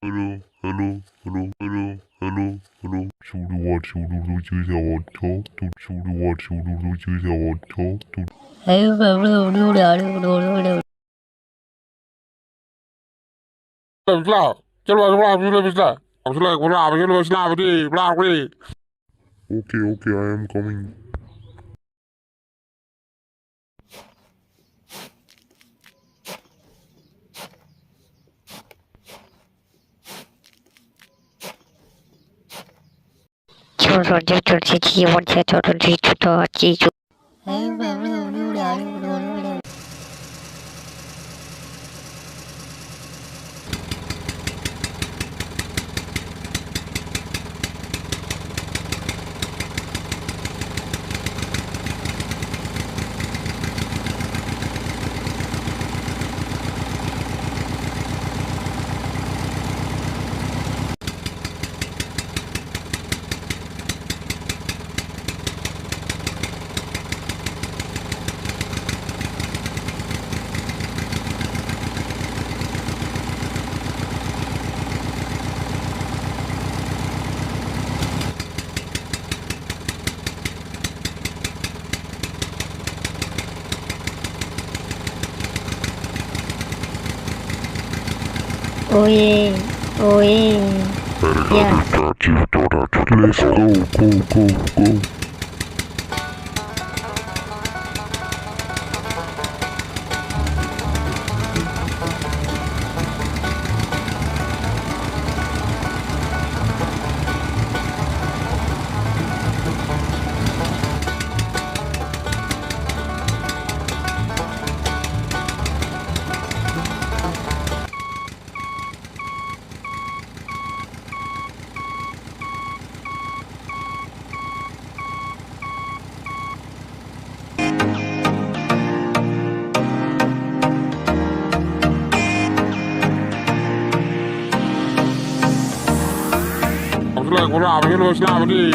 Hello, hello, hello, hello, hello, hello. Shoulder what? Shoulder do choose our talk to shoulder what? Shoulder do choose our talk to. Okay, okay, I am coming. Oh yeah, oh yeah. Yeah. Let's go. I'm like, what up? You know, it's not me,